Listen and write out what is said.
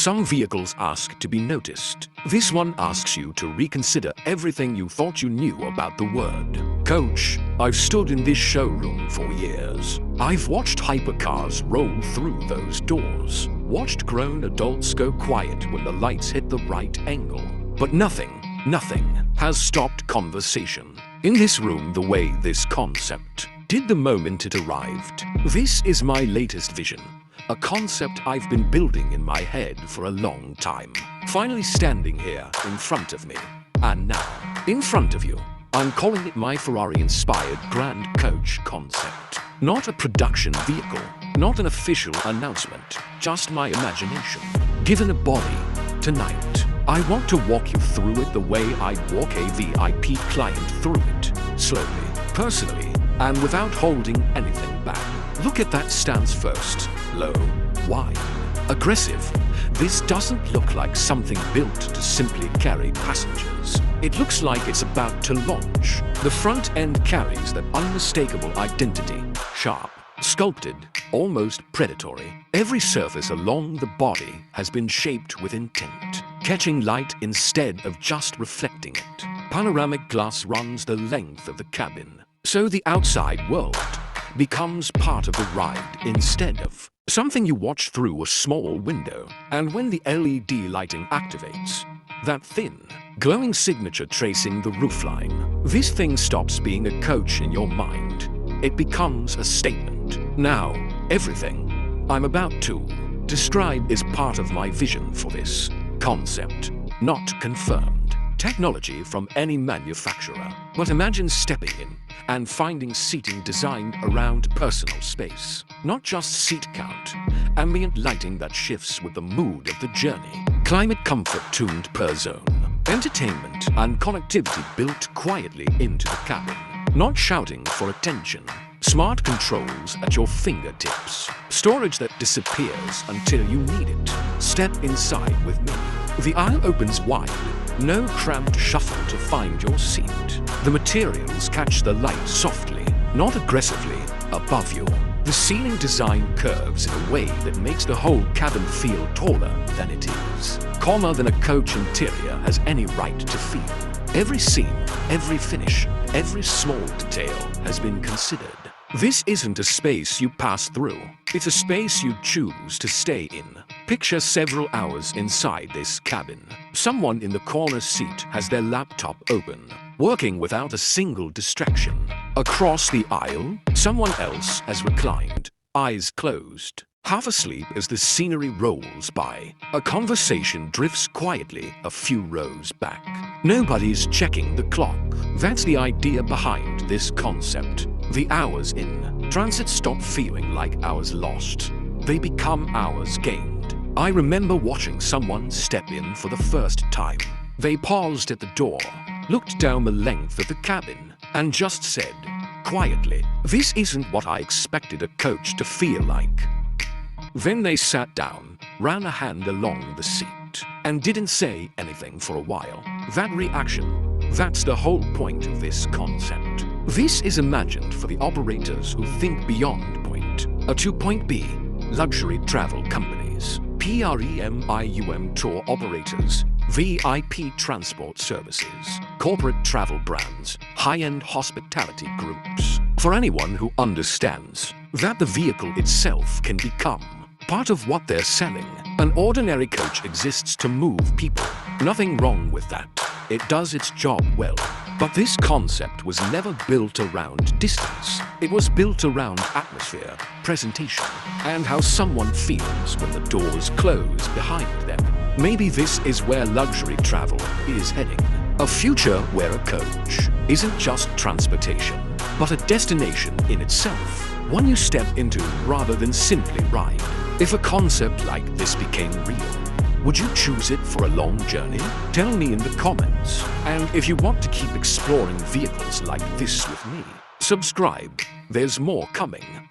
Some vehicles ask to be noticed. This one asks you to reconsider everything you thought you knew about the word coach. I've stood in this showroom for years. I've watched hypercars roll through those doors, watched grown adults go quiet when the lights hit the right angle. But nothing has stopped conversation in this room the way this concept did the moment it arrived. This is my latest vision, a concept I've been building in my head for a long time, finally standing here in front of me. And now, in front of you, I'm calling it my Ferrari-inspired grand coach concept. Not a production vehicle, not an official announcement, just my imagination, given a body. Tonight, I want to walk you through it the way I'd walk a VIP client through it, slowly, personally, and without holding anything back. Look at that stance first. Low, wide, aggressive. This doesn't look like something built to simply carry passengers. It looks like it's about to launch. The front end carries that unmistakable identity, sharp, sculpted, almost predatory. Every surface along the body has been shaped with intent, catching light instead of just reflecting it. Panoramic glass runs the length of the cabin, so the outside world becomes part of the ride instead of something you watch through a small window. And when the LED lighting activates, that thin, glowing signature tracing the roofline, this thing stops being a coach in your mind. It becomes a statement. Now, everything I'm about to describe is part of my vision for this concept, not confirmed technology from any manufacturer. But imagine stepping in and finding seating designed around personal space. Not just seat count, ambient lighting that shifts with the mood of the journey, climate comfort tuned per zone, entertainment and connectivity built quietly into the cabin, not shouting for attention. Smart controls at your fingertips, storage that disappears until you need it. Step inside with me. The aisle opens wide, no cramped shuffle to find your seat. The materials catch the light softly, not aggressively, above you. The ceiling design curves in a way that makes the whole cabin feel taller than it is, calmer than a coach interior has any right to feel. Every seam, every finish, every small detail has been considered. This isn't a space you pass through. It's a space you choose to stay in. Picture several hours inside this cabin. Someone in the corner seat has their laptop open, working without a single distraction. Across the aisle, someone else has reclined, eyes closed, half asleep as the scenery rolls by. A conversation drifts quietly a few rows back. Nobody's checking the clock. That's the idea behind this concept. The hours in transit stop feeling like hours lost. They become hours gained. I remember watching someone step in for the first time. They paused at the door, looked down the length of the cabin, and just said, quietly, "This isn't what I expected a coach to feel like." Then they sat down, ran a hand along the seat, and didn't say anything for a while. That reaction, that's the whole point of this concept. This is imagined for the operators who think beyond point A to point B, luxury travel companies, premium tour operators, VIP transport services, corporate travel brands, high-end hospitality groups. For anyone who understands that the vehicle itself can become part of what they're selling. An ordinary coach exists to move people. Nothing wrong with that. It does its job well. But this concept was never built around distance. It was built around atmosphere, presentation, and how someone feels when the doors close behind them. Maybe this is where luxury travel is heading. A future where a coach isn't just transportation, but a destination in itself. One you step into rather than simply ride. If a concept like this became real, would you choose it for a long journey? Tell me in the comments. And if you want to keep exploring vehicles like this with me, subscribe. There's more coming.